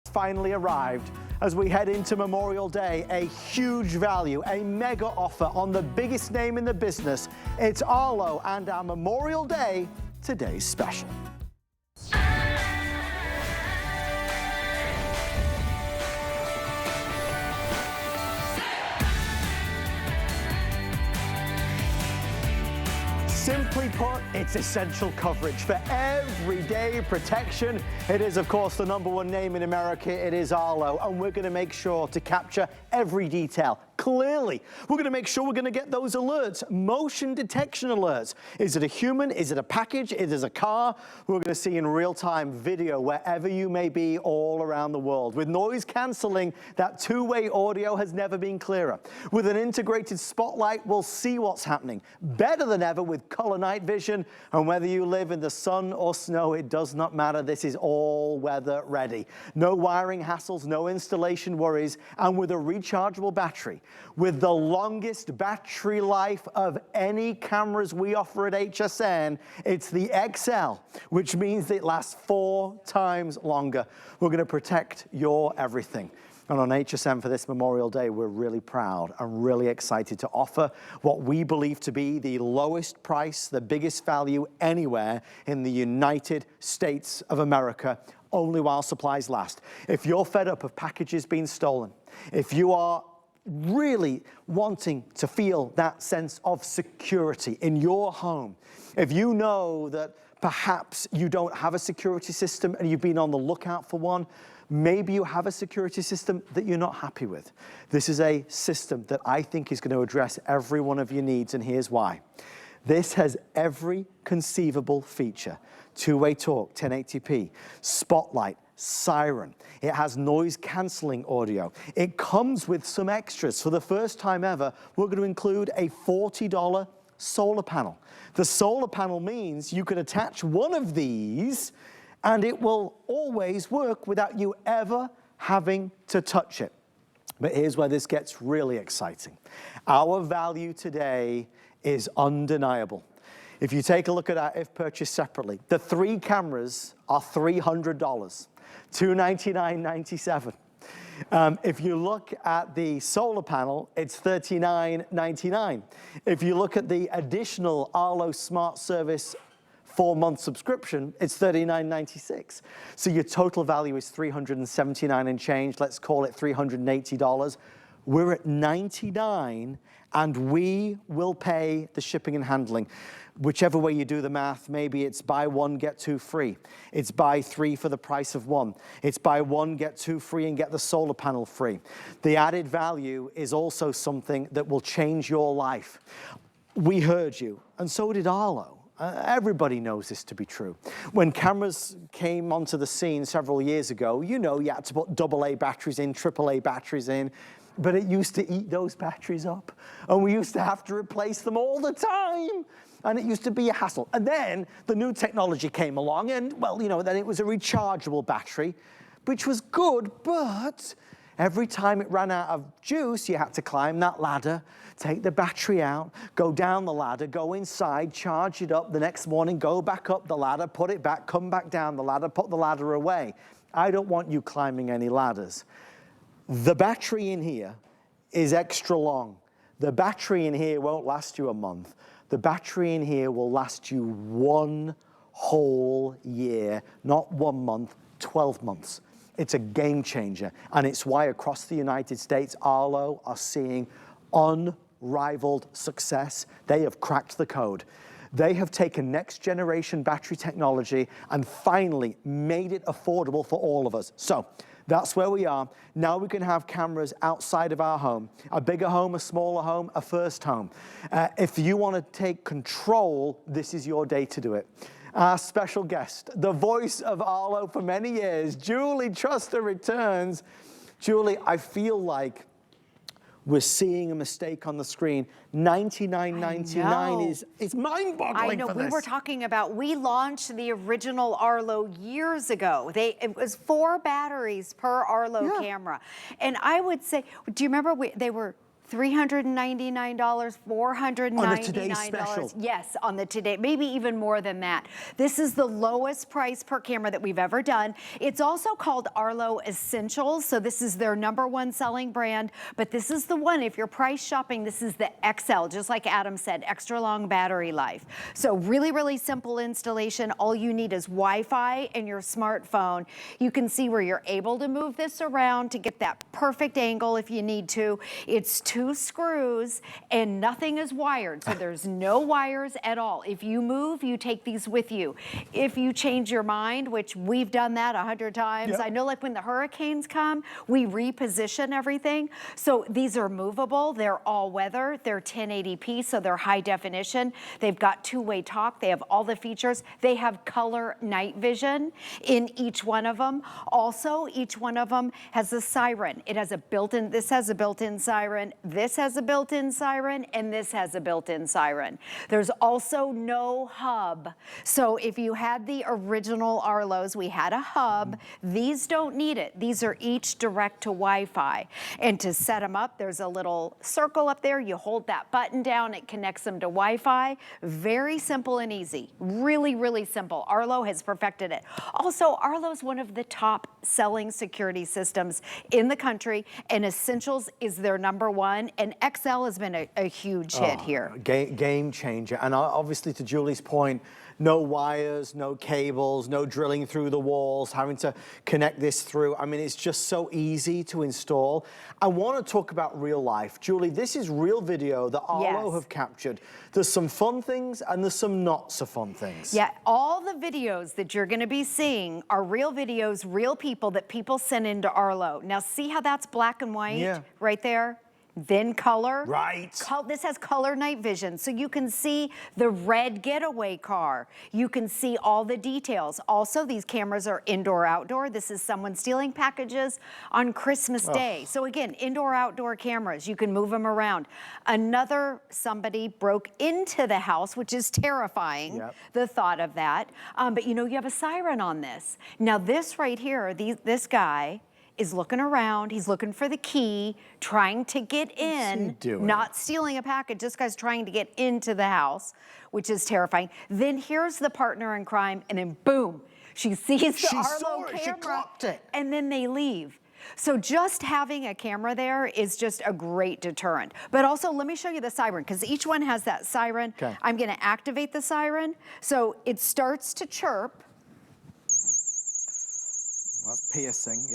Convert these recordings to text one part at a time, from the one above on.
Finally arrived as we head into Memorial Day. A huge value, a mega offer on the biggest name in the business. It's Arlo and our Memorial Day Today's Special. Simply put, it's essential coverage for everyday protection. It is, of course, the #1 name in America. It is Arlo, and we're going to make sure to capture every detail clearly. We're going to make sure we're going to get those alerts, motion detection alerts. Is it a human? Is it a package? Is it a car? We're going to see in real-time video wherever you may be all around the world. With noise cancelling, that two-way audio has never been clearer. With an integrated spotlight, we'll see what's happening. Better than ever with color night vision, and whether you live in the sun or snow, it does not matter. This is all weather ready. No wiring hassles, no installation worries, and with a rechargeable battery, with the longest battery life of any cameras we offer at HSN, it's the XL, which means it lasts 4 times longer. We're going to protect your everything. And on HSN for this Memorial Day, we're really proud and really excited to offer what we believe to be the lowest price, the biggest value anywhere in the United States of America, only while supplies last. If you're fed up of packages being stolen, if you are really wanting to feel that sense of security in your home, if you know that perhaps you don't have a security system and you've been on the lookout for one, maybe you have a security system that you're not happy with. This is a system that I think is going to address every one of your needs, and here's why. This has every conceivable feature: two-way talk, 1080p, spotlight, siren. It has noise cancelling audio. It comes with some extras. For the first time ever, we're going to include a $40 solar panel. The solar panel means you can attach one of these and it will always work without you ever having to touch it. But here's where this gets really exciting. Our value today is undeniable. If you take a look at our if purchased separately, the 3 cameras are $300, $299.97. If you look at the solar panel, it's $39.99. If you look at the additional Arlo Smart Service 4-month subscription, it's $39.96. So your total value is $379 and change. Let's call it $380. We're at $99, and we will pay the shipping and handling. Whichever way you do the math, maybe it's buy 1, get 2 free. It's buy 3 for the price of 1. It's buy 1, get 2 free and get the solar panel free. The added value is also something that will change your life. We heard you, and so did Arlo. Everybody knows this to be true. When cameras came onto the scene several years ago, you know, you had to put AA batteries in, AAA batteries in, but it used to eat those batteries up. And we used to have to replace them all the time. And it used to be a hassle. And then the new technology came along, and, well, you know, then it was a rechargeable battery, which was good, but every time it ran out of juice, you had to climb that ladder, take the battery out, go down the ladder, go inside, charge it up the next morning, go back up the ladder, put it back, come back down the ladder, put the ladder away. I don't want you climbing any ladders. The battery in here is extra long. The battery in here won't last you a month. The battery in here will last you 1 whole year, not 1 month, 12 months. It's a game changer, and it's why across the United States, Arlo are seeing unrivaled success. They have cracked the code. They have taken next generation battery technology and finally made it affordable for all of us. So that's where we are. Now we can have cameras outside of our home, a bigger home, a smaller home, a first home. If you want to take control, this is your day to do it. Our special guest, the voice of Arlo for many years, Julie Truster, returns. Julie, I feel like we're seeing a mistake on the screen. $99.99 is mind-boggling. I know. For we this. were talking about, we launched the original Arlo years ago. It was 4 batteries per Arlo camera. And I would say, do you remember they were $399, $499. On a today's special. Yes, on the today, maybe even more than that. This is the lowest price per camera that we've ever done. It's also called Arlo Essentials, so this is their #1 selling brand, but this is the one, if you're price shopping, this is the XL, just like Adam said, extra long battery life. So really, really simple installation. All you need is Wi-Fi and your smartphone. You can see where you're able to move this around to get that perfect angle if you need to. It's 2 screws and nothing is wired, so there's no wires at all. If you move, you take these with you. If you change your mind, which we've done that 100 times, Yep. I know, like when the hurricanes come, we reposition everything. So these are movable, they're all weather, they're 1080p, so they're high definition. They've got 2-way talk, they have all the features. They have color night vision in each one of them. Also, each one of them has a siren. It has a built-in, this has a built-in siren, this has a built-in siren, and this has a built-in siren. There's also no hub. So if you had the original Arlos, we had a hub. These don't need it. These are each direct to Wi-Fi. And to set them up, there's a little circle up there. You hold that button down, it connects them to Wi-Fi. Very simple and easy. Really, really simple. Arlo has perfected it. Also, Arlo's one of the top selling security systems in the country, and Essentials is their #1, and XL has been a huge hit here. Game changer. And obviously, to Julie's point, no wires, no cables, no drilling through the walls, having to connect this through. I mean, it's just so easy to install. I want to talk about real life. Julie, this is real video that Arlo have captured. There's some fun things and there's some not so fun things. Yeah, all the videos that you're going to be seeing are real videos, real people that people send into Arlo. Now, see how that's black and white right there? Then color. Right. This has color night vision, so you can see the red getaway car. You can see all the details. Also, these cameras are indoor, outdoor. This is someone stealing packages on Christmas Day. So again, indoor, outdoor cameras. You can move them around. Somebody broke into the house, which is terrifying, the thought of that. But you know, you have a siren on this. Now this right here, this guy is looking around, he's looking for the key, trying to get in, not stealing a package. This guy's trying to get into the house, which is terrifying. Then here's the partner in crime, and then boom, she sees the Arlo camera, she clocked it. And then they leave. So just having a camera there is just a great deterrent. But also, let me show you the siren, because each one has that siren. I'm gonna activate the siren. So it starts to chirp. That's piercing,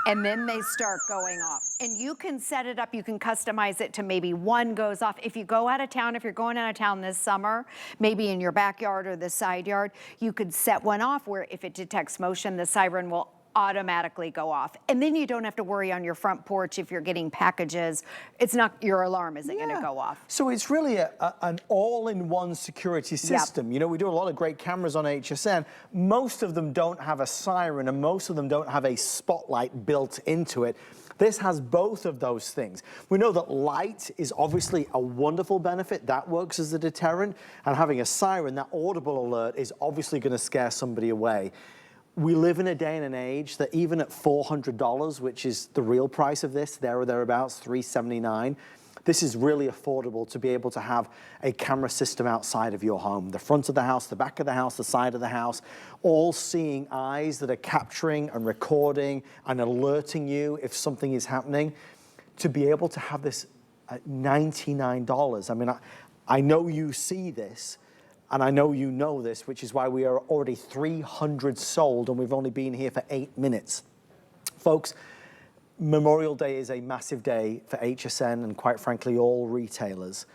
And then they start going off. And you can set it up, you can customize it to maybe one goes off. If you go out of town, if you're going out of town this summer, maybe in your backyard or the side yard, you could set one off where if it detects motion, the siren will automatically go off. And then you don't have to worry on your front porch if you're getting packages. It's not, your alarm isn't gonna go off. So it's really an all-in-one security system. You know, we do a lot of great cameras on HSN. Most of them don't have a siren and most of them don't have a spotlight built into it. This has both of those things. We know that light is obviously a wonderful benefit. That works as a deterrent. And having a siren, that audible alert, is obviously gonna scare somebody away. We live in a day and an age that even at $400, which is the real price of this, there or thereabouts, $379, this is really affordable to be able to have a camera system outside of your home. The front of the house, the back of the house, the side of the house, all seeing eyes that are capturing and recording and alerting you if something is happening. To be able to have this at $99, I mean, I know you see this, and I know you know this, which is why we are already 300 sold and we've only been here for 8 minutes. Folks, Memorial Day is a massive day for HSN and quite frankly, all retailers.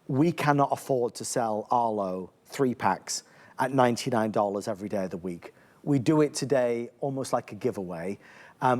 We cannot afford to sell Arlo 3-packs at $99 every day of the week. We do it today almost like a giveaway.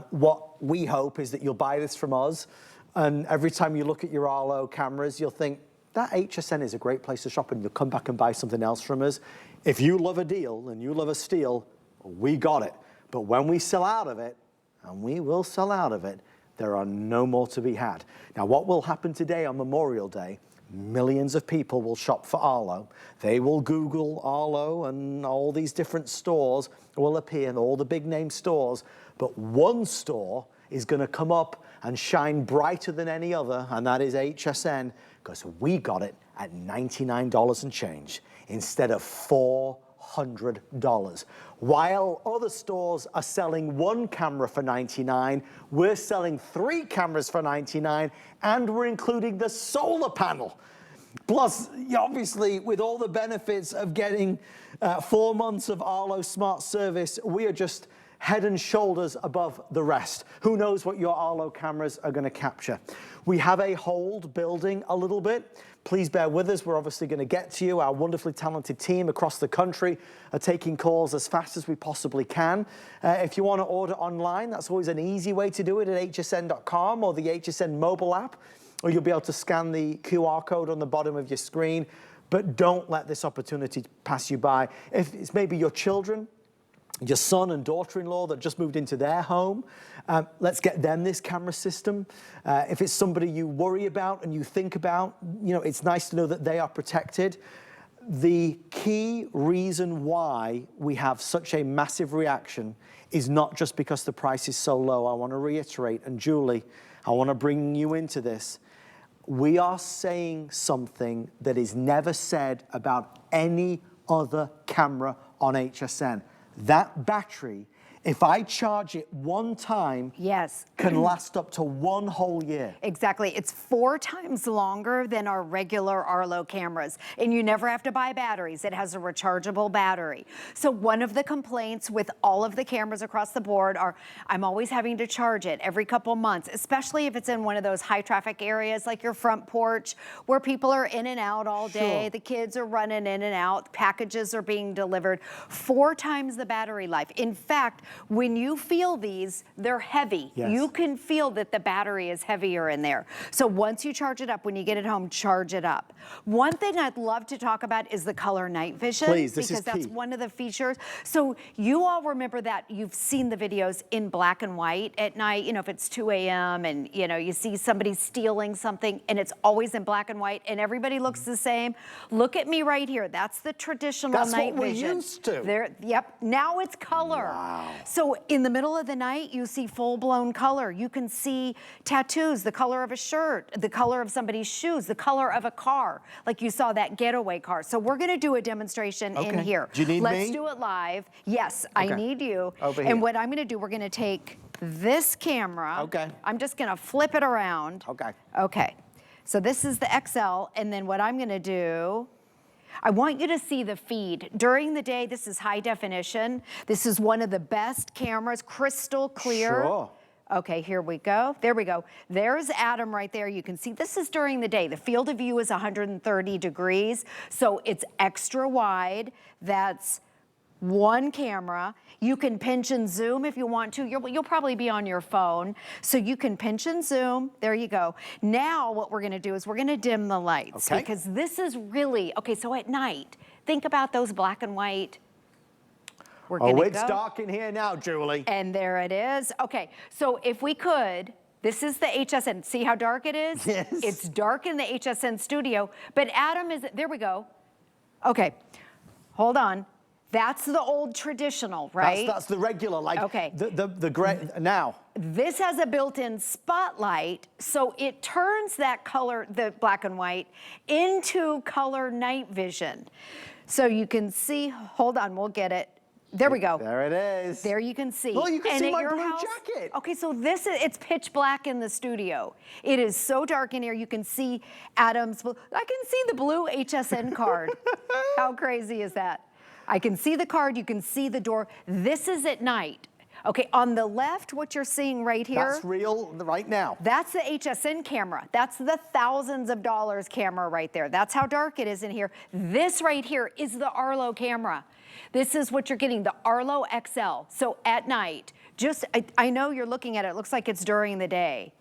What we hope is that you'll buy this from us, and every time you look at your Arlo cameras, you'll think, that HSN is a great place to shop, and you'll come back and buy something else from us. If you love a deal and you love a steal, we got it. But when we sell out of it, and we will sell out of it, there are no more to be had. Now, what will happen today on Memorial Day, millions of people will shop for Arlo. They will Google Arlo and all these different stores will appear in all the big name stores, but one store is going to come up and shine brighter than any other, and that is HSN, because we got it at $99 and change instead of $400. While other stores are selling one camera for $99, we're selling 3 cameras for $99, and we're including the solar panel. Plus, obviously, with all the benefits of getting 4 months of Arlo Smart Service, we are just head and shoulders above the rest. Who knows what your Arlo cameras are going to capture? We have a hold building a little bit. Please bear with us. We're obviously going to get to you. Our wonderfully talented team across the country are taking calls as fast as we possibly can. If you want to order online, that's always an easy way to do it at hsn.com or the HSN mobile app, or you'll be able to scan the QR code on the bottom of your screen. But don't let this opportunity pass you by. If it's maybe your children, your son and daughter-in-law that just moved into their home, let's get them this camera system. If it's somebody you worry about and you think about, it's nice to know that they are protected. The key reason why we have such a massive reaction is not just because the price is so low. I want to reiterate, and Julie, I want to bring you into this. We are saying something that is never said about any other camera on HSN. That battery, if I charge it one time, yes, can last up to 1 whole year. Exactly. It's 4 times longer than our regular Arlo cameras. And you never have to buy batteries. It has a rechargeable battery. So one of the complaints with all of the cameras across the board are, I'm always having to charge it every couple months, especially if it's in one of those high traffic areas like your front porch where people are in and out all day. Sure. The kids are running in and out. Packages are being delivered. 4 times the battery life. In fact, when you feel these, they're heavy. Yes. You can feel that the battery is heavier in there. So once you charge it up, when you get it home, charge it up. One thing I'd love to talk about is the color night vision. Please, this is because that's key. one of the features. So you all remember that you've seen the videos in black and white at night, if it's 2 a.m. and you see somebody stealing something and it's always in black and white and everybody looks the same. Look at me right here. That's the traditional night vision. That's what we're used to. Yep, now it's color. Wow. So in the middle of the night, you see full-blown color. You can see tattoos, the color of a shirt, the color of somebody's shoes, the color of a car, like you saw that getaway car. So we're gonna do a demonstration in here. Do you need Let's me? do it live. Yes, I need you. Over here. And what I'm gonna do, we're gonna take this camera. Okay. I'm just gonna flip it around. Okay. Okay. So this is the XL, and then what I'm gonna do, I want you to see the feed. During the day, this is high definition. This is one of the best cameras, crystal clear. Sure. Okay, here we go. There we go. There's Adam right there. You can see this is during the day. The field of view is 130 degrees, so it's extra wide. That's one camera. You can pinch and zoom if you want to. You'll probably be on your phone. So you can pinch and zoom. There you go. Now what we're gonna do is we're gonna dim the lights. Okay. Because this is really, okay, so at night, think about those black and white. We're gonna It's go. dark in here now, Julie. And there it is. Okay, so if we could, this is the HSN. See how dark it is? Yes. It's dark in the HSN studio, but Adam is, there we go. Okay, hold on. That's the old traditional, right? That's the regular, like Okay. the gray, now. This has a built-in spotlight, so it turns that color, the black and white, into color night vision. So you can see, hold on, we'll get it. There we go. There it is. There you can see. Oh, you can see at my your blue jacket. Okay, so this is, it's pitch black in the studio. It is so dark in here, you can see Adam's, I can see the blue HSN card. How crazy is that? I can see the card, you can see the door. This is at night. Okay, on the left, what you're seeing right here. That's real right now. That's the HSN camera. That's the thousands of dollars camera right there. That's how dark it is in here. This right here is the Arlo camera. This is what you're getting, the Arlo XL. So at night, I know you're looking at it, it looks like it's during the day.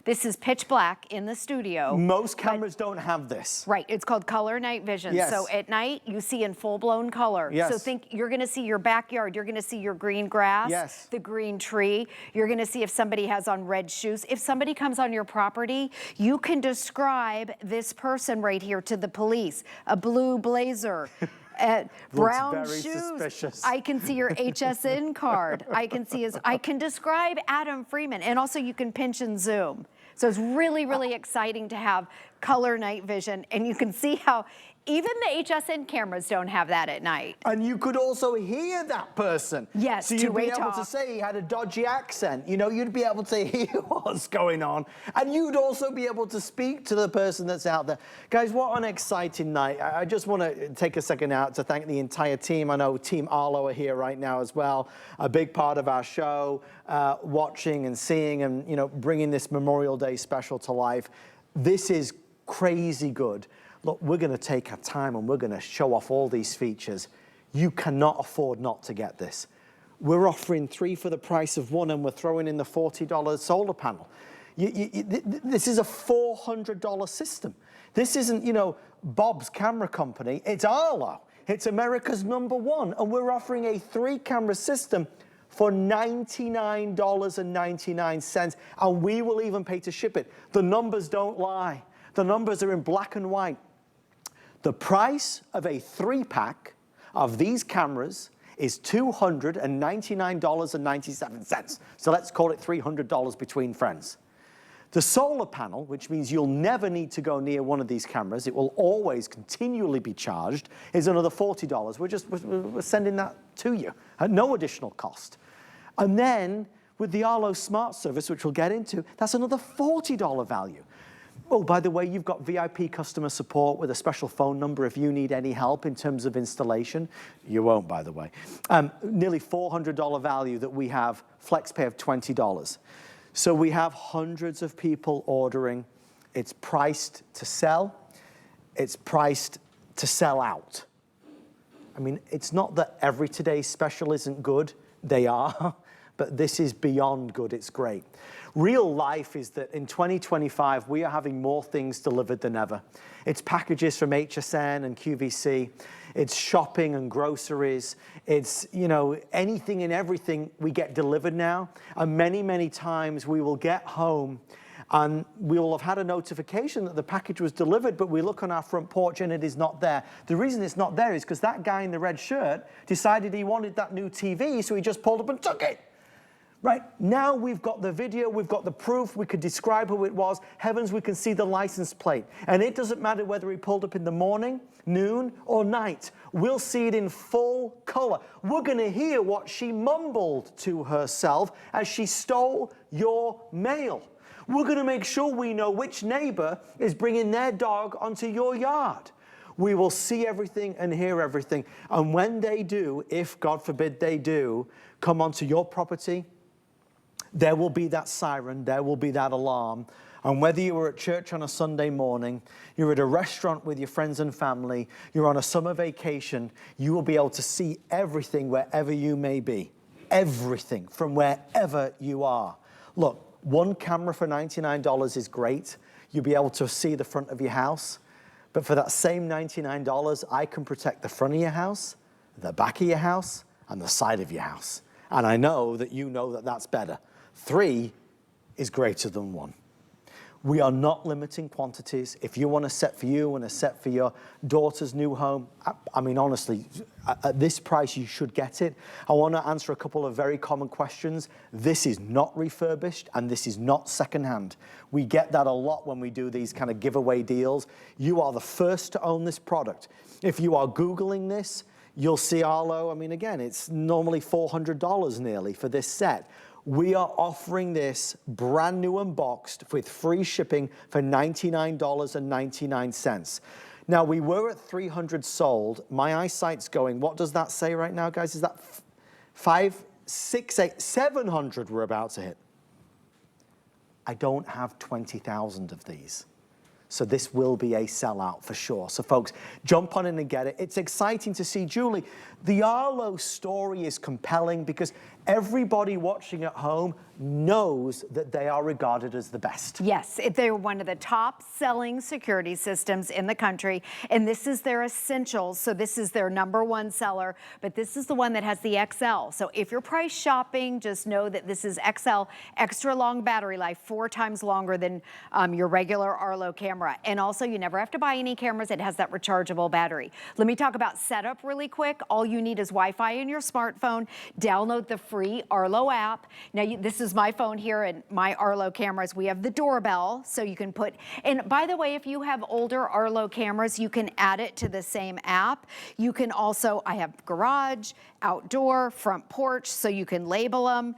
This is pitch black in the studio. Most cameras don't have this. Right, it's called color night vision. Yes. So at night, you see in full-blown color. Yes. So think you're gonna see your backyard, you're gonna see your green grass, yes. the green tree. You're gonna see if somebody has on red shoes. If somebody comes on your property, you can describe this person right here to the police. A blue blazer. Brown very shoes. suspicious. I can see your HSN card. I can describe Adam Freeman, and also you can pinch and zoom. So it's really, really exciting to have color night vision, and you can see how even the HSN cameras don't have that at night. And you could also hear that person. Yes, so you'd two-way be able talk. to say he had a dodgy accent. You know, you'd be able to hear what's going on. And you'd also be able to speak to the person that's out there. Guys, what an exciting night. I just want to take a second out to thank the entire team. I know Team Arlo are here right now as well. A big part of our show, watching and seeing and, you know, bringing this Memorial Day special to life. This is crazy good. Look, we're going to take our time and we're going to show off all these features. You cannot afford not to get this. We're offering 3 for the price of 1, and we're throwing in the $40 solar panel. This is a $400 system. This isn't, you know, Bob's camera company. It's Arlo. It's America's #1, and we're offering a 3-camera system for $99.99, and we will even pay to ship it. The numbers don't lie. The numbers are in black and white. The price of a 3-pack of these cameras is $299.97. So let's call it $300 between friends. The solar panel, which means you'll never need to go near one of these cameras, it will always continually be charged, is another $40. We're sending that to you at no additional cost. And then with the Arlo Smart Service, which we'll get into, that's another $40 value. Oh, by the way, you've got VIP customer support with a special phone number if you need any help in terms of installation. You won't, by the way. Nearly $400 value that we have, FlexPay of $20. So we have hundreds of people ordering. It's priced to sell. It's priced to sell out. I mean, it's not that every today's special isn't good. They are. But this is beyond good. It's great. Real life is that in 2025, we are having more things delivered than ever. It's packages from HSN and QVC. It's shopping and groceries. It's, you know, anything and everything we get delivered now. And many, many times we will get home and we will have had a notification that the package was delivered, but we look on our front porch and it is not there. The reason it's not there is because that guy in the red shirt decided he wanted that new TV, so he just pulled up and took it. Right, now we've got the video, we've got the proof, we could describe who it was. Heavens, we can see the license plate. And it doesn't matter whether he pulled up in the morning, noon, or night. We'll see it in full color. We're gonna hear what she mumbled to herself as she stole your mail. We're gonna make sure we know which neighbor is bringing their dog onto your yard. We will see everything and hear everything. And when they do, if God forbid they do, come onto your property, there will be that siren, there will be that alarm. And whether you were at church on a Sunday morning, you're at a restaurant with your friends and family, you're on a summer vacation, you will be able to see everything wherever you may be. Everything from wherever you are. Look, 1 camera for $99 is great. You'll be able to see the front of your house. But for that same $99, I can protect the front of your house, the back of your house, and the side of your house. And I know that you know that that's better. 3 is greater than 1. We are not limiting quantities. If you want a set for you and a set for your daughter's new home, I mean, honestly, at this price, you should get it. I want to answer a couple of very common questions. This is not refurbished and this is not secondhand. We get that a lot when we do these kind of giveaway deals. You are the first to own this product. If you are Googling this, you'll see Arlo. I mean, again, it's normally $400 nearly for this set. We are offering this brand new unboxed with free shipping for $99.99. Now, we were at 300 sold. My eyesight's going, what does that say right now, guys? Is that 5, 6, 8, 700 we're about to hit? I don't have 20,000 of these. So this will be a sellout for sure. So folks, jump on in and get it. It's exciting to see, Julie, the Arlo story is compelling because everybody watching at home knows that they are regarded as the best. Yes, they're one of the top selling security systems in the country, and this is their essentials. So this is their #1 seller, but this is the one that has the XL. So if you're price shopping, just know that this is XL, extra long battery life, 4 times longer than your regular Arlo camera. And also, you never have to buy any cameras. It has that rechargeable battery. Let me talk about setup really quick. All you need is Wi-Fi in your smartphone. Download the free Arlo app. Now, this is my phone here and my Arlo cameras. We have the doorbell, so you can put, and by the way, if you have older Arlo cameras, you can add it to the same app. You can also, I have garage, outdoor, front porch, so you can label them.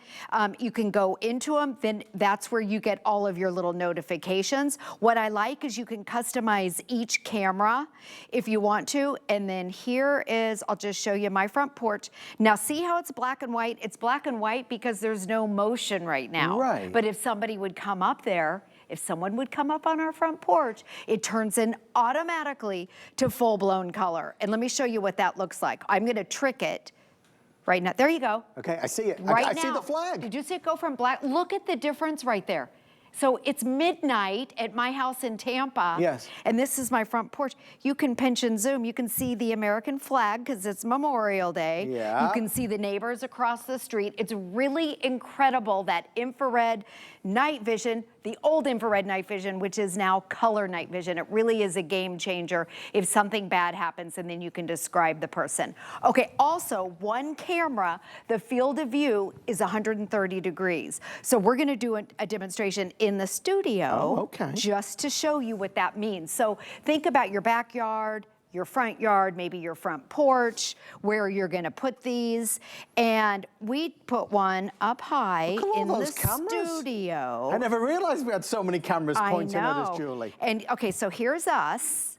You can go into them, then that's where you get all of your little notifications. What I like is you can customize each camera if you want to, and then here is, I'll just show you my front porch. Now see how it's black and white? It's black and white because there's no motion right now. Right. But if somebody would come up there, if someone would come up on our front porch, it turns in automatically to full-blown color. And let me show you what that looks like. I'm gonna trick it right now. There you go. Okay, I see it. Right I now. see the flag. Did you see it go from black? Look at the difference right there. So it's midnight at my house in Tampa. Yes. And this is my front porch. You can pinch and zoom. You can see the American flag because it's Memorial Day. Yeah. You can see the neighbors across the street. It's really incredible, that infrared night vision, the old infrared night vision, which is now color night vision. It really is a game changer if something bad happens, and then you can describe the person. Okay, also one camera, the field of view is 130 degrees. So we're gonna do a demonstration in the studio just to show you what that means. So think about your backyard, your front yard, maybe your front porch, where you're gonna put these. And we put one up high in the studio. I never realized we had so many cameras pointing at us, Julie. And okay, so here's us.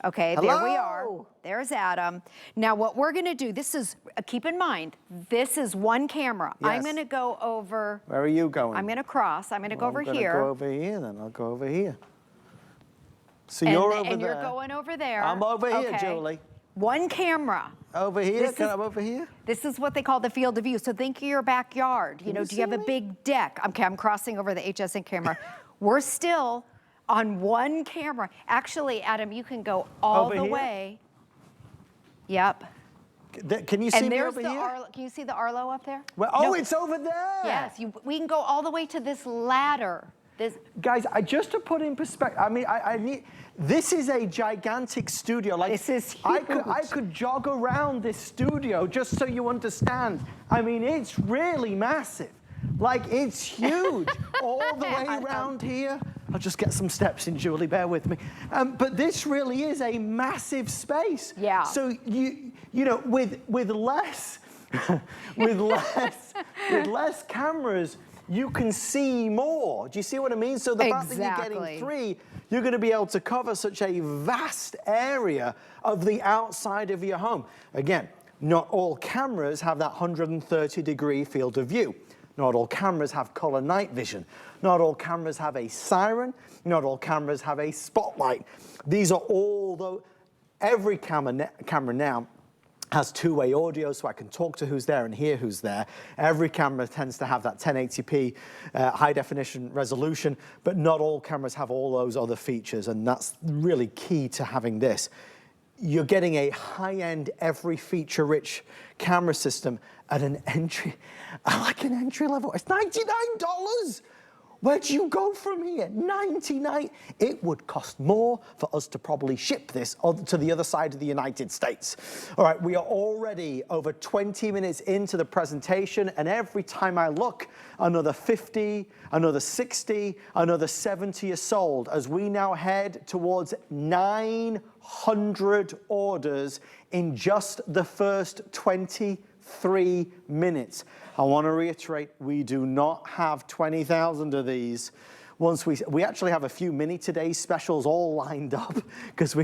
Okay, there we are. There's Adam. Now what we're gonna do, this is, keep in mind, this is one camera. Yes. I'm gonna go over. Where are you going? I'm gonna cross, I'm gonna go over here. I'm gonna go over here then, I'll go over here. So you're over there. And you're going over there. I'm over here, okay. Julie. One camera. Over here, can I come over here? This is what they call the field of view. So think of your backyard. You know, do you have a big deck? Okay, I'm crossing over the HSN camera. We're still on one camera. Actually, Adam, you can go all the way. Yep. Can you see me over the here? Arlo. Can you see the Arlo up there? Well, oh, it's over there. Yes, we can go all the way to this ladder. Guys, just to put in perspective, I mean, I need, this is a gigantic studio. Like, this is huge. I could jog around this studio just so you understand. I mean, it's really massive. Like, it's huge. All the way around here. I'll just get some steps in, Julie, bear with me. But this really is a massive space. Yeah. So, you know, with less, with less cameras, you can see more. Do you see what I mean? So the fact that you're getting 3, you're going to be able to cover such a vast area of the outside of your home. Again, not all cameras have that 130-degree field of view. Not all cameras have color night vision. Not all cameras have a siren. Not all cameras have a spotlight. These are all, every camera now has 2-way audio, so I can talk to who's there and hear who's there. Every camera tends to have that 1080p high definition resolution, but not all cameras have all those other features, and that's really key to having this. You're getting a high-end, every feature-rich camera system at an entry level. It's $99. Where do you go from here? $99. It would cost more for us to probably ship this to the other side of the United States. All right, we are already over 20 minutes into the presentation, and every time I look, another 50, another 60, another 70 are sold, as we now head towards 900 orders in just the first 23 minutes. I want to reiterate, we do not have 20,000 of these. Once we actually have a few mini today specials all lined up, because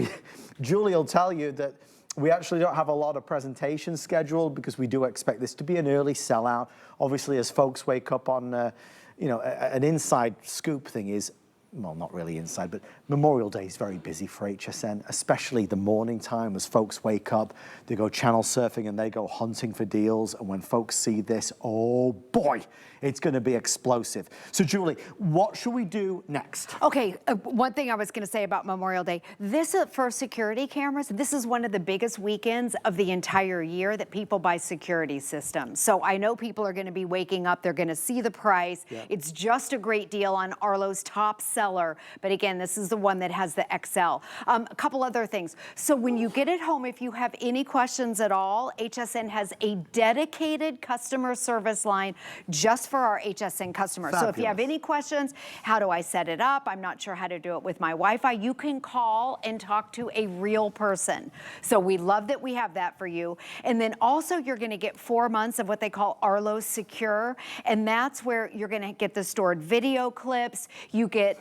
Julie will tell you that we actually don't have a lot of presentations scheduled, because we do expect this to be an early sellout. Obviously, as folks wake up on, you know, an inside scoop thing is, well, not really inside, but Memorial Day is very busy for HSN, especially the morning time as folks wake up, they go channel surfing and they go hunting for deals. And when folks see this, oh boy, it's going to be explosive. So Julie, what should we do next? Okay, one thing I was going to say about Memorial Day, this for security cameras, this is one of the biggest weekends of the entire year that people buy security systems. So I know people are going to be waking up, they're going to see the price. Yeah. It's just a great deal on Arlo's top seller. But again, this is the one that has the XL. A couple other things. So when you get it home, if you have any questions at all, HSN has a dedicated customer service line just for our HSN customers. Fabulous. So if you have any questions, how do I set it up? I'm not sure how to do it with my Wi-Fi. You can call and talk to a real person. So we love that we have that for you. And then also you're going to get 4 months of what they call Arlo Secure. And that's where you're going to get the stored video clips. You get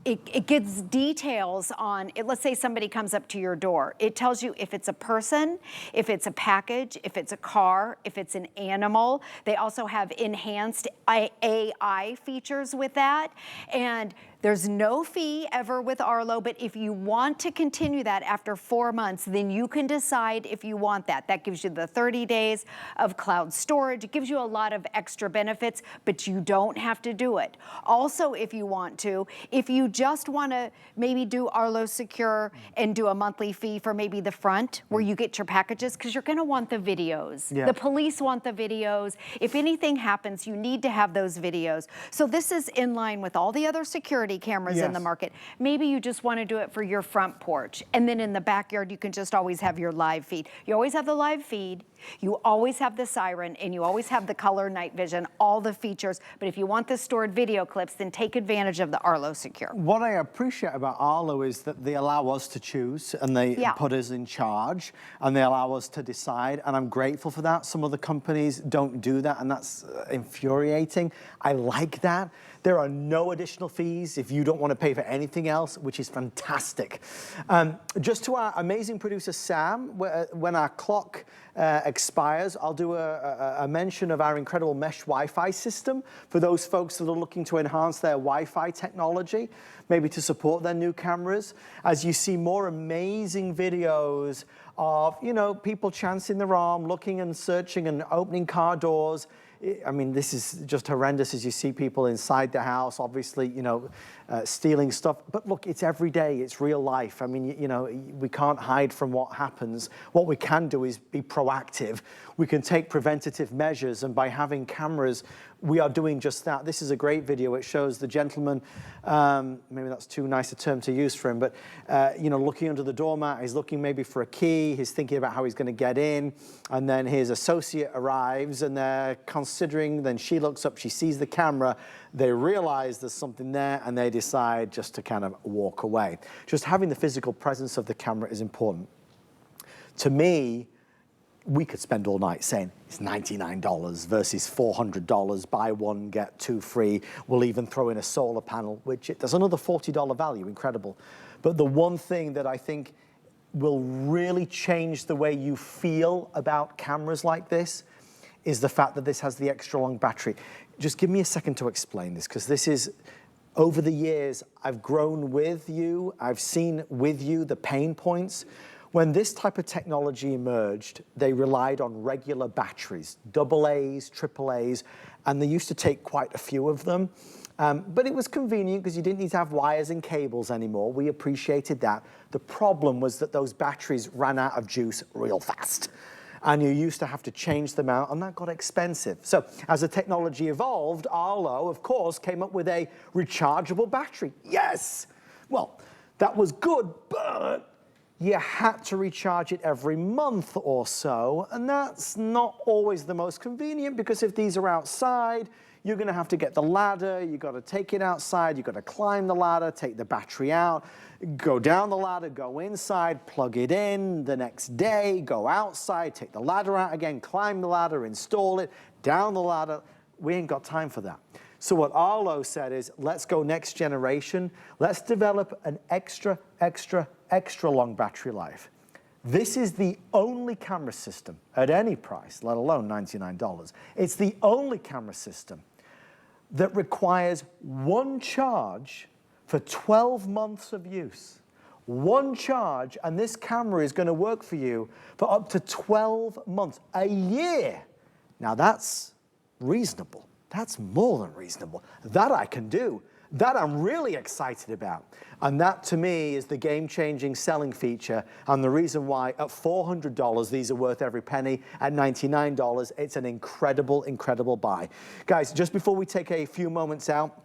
it gives details on it. Let's say somebody comes up to your door. It tells you if it's a person, if it's a package, if it's a car, if it's an animal. They also have enhanced AI features with that. And there's no fee ever with Arlo, but if you want to continue that after 4 months, then you can decide if you want that. That gives you the 30 days of cloud storage. It gives you a lot of extra benefits, but you don't have to do it. Also, if you want to, if you just want to maybe do Arlo Secure and do a monthly fee for maybe the front where you get your packages, because you're going to want the videos. Yeah. The police want the videos. If anything happens, you need to have those videos. So this is in line with all the other security cameras in the market. Maybe you just want to do it for your front porch. And then in the backyard, you can just always have your live feed. You always have the live feed. You always have the siren, and you always have the color night vision, all the features. But if you want the stored video clips, then take advantage of the Arlo Secure. What I appreciate about Arlo is that they allow us to choose, and they put us in charge, and they allow us to decide, and I'm grateful for that. Some other companies don't do that, and that's infuriating. I like that. There are no additional fees if you don't want to pay for anything else, which is fantastic. Just to our amazing producer, Sam, when our clock expires, I'll do a mention of our incredible mesh Wi-Fi system for those folks that are looking to enhance their Wi-Fi technology, maybe to support their new cameras. As you see more amazing videos of, you know, people chancing their arm, looking and searching and opening car doors. I mean, this is just horrendous as you see people inside the house, obviously, you know, stealing stuff. But look, it's every day, it's real life. I mean, you know, we can't hide from what happens. What we can do is be proactive. We can take preventative measures, and by having cameras, we are doing just that. This is a great video. It shows the gentleman, maybe that's too nice a term to use for him, but, you know, looking under the doormat. He's looking maybe for a key. He's thinking about how he's going to get in. And then his associate arrives, and they're considering, then she looks up, she sees the camera. They realize there's something there, and they decide just to kind of walk away. Just having the physical presence of the camera is important. To me, we could spend all night saying it's $99 versus $400, buy one, get two free. We'll even throw in a solar panel, which there's another $40 value, incredible. But the one thing that I think will really change the way you feel about cameras like this is the fact that this has the extra long battery. Just give me a second to explain this, because this is, over the years, I've grown with you, I've seen with you the pain points. When this type of technology emerged, they relied on regular batteries, AA's, AAA's, and they used to take quite a few of them. But it was convenient because you didn't need to have wires and cables anymore. We appreciated that. The problem was that those batteries ran out of juice real fast. And you used to have to change them out, and that got expensive. So as the technology evolved, Arlo, of course, came up with a rechargeable battery. Yes! Well, that was good, but you had to recharge it every month or so, and that's not always the most convenient, because if these are outside, you're gonna have to get the ladder, you gotta take it outside, you gotta climb the ladder, take the battery out, go down the ladder, go inside, plug it in, the next day, go outside, take the ladder out again, climb the ladder, install it, down the ladder. We ain't got time for that. So what Arlo said is, let's go next generation. Let's develop an extra long battery life. This is the only camera system at any price, let alone $99. It's the only camera system that requires one charge for 12 months of use. One charge, and this camera is going to work for you for up to 12 months, a year. Now that's reasonable. That's more than reasonable. That I can do. That I'm really excited about. And that to me is the game-changing selling feature and the reason why at $400, these are worth every penny. At $99, it's an incredible, incredible buy. Guys, just before we take a few moments out,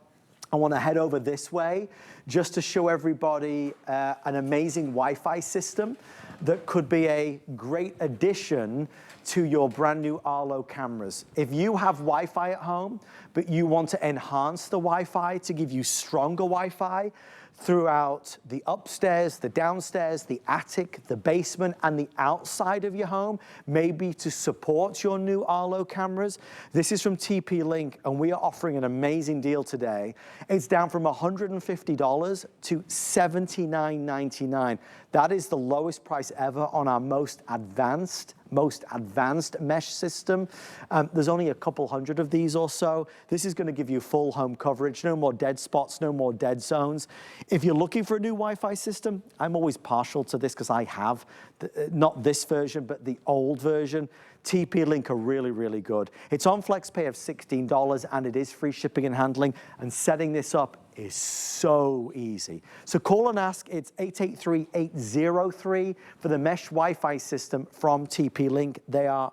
I want to head over this way just to show everybody an amazing Wi-Fi system that could be a great addition to your brand new Arlo cameras. If you have Wi-Fi at home, but you want to enhance the Wi-Fi to give you stronger Wi-Fi throughout the upstairs, the downstairs, the attic, the basement, and the outside of your home, maybe to support your new Arlo cameras. This is from TP-Link, and we are offering an amazing deal today. It's down from $150 to $79.99. That is the lowest price ever on our most advanced mesh system. There's only a couple hundred of these or so. This is going to give you full home coverage, no more dead spots, no more dead zones. If you're looking for a new Wi-Fi system, I'm always partial to this because I have, not this version, but the old version. TP-Link are really, really good. It's on FlexPay of $16 and it is free shipping and handling, and setting this up is so easy. So call and ask. It's 883-803 for the mesh Wi-Fi system from TP-Link. They are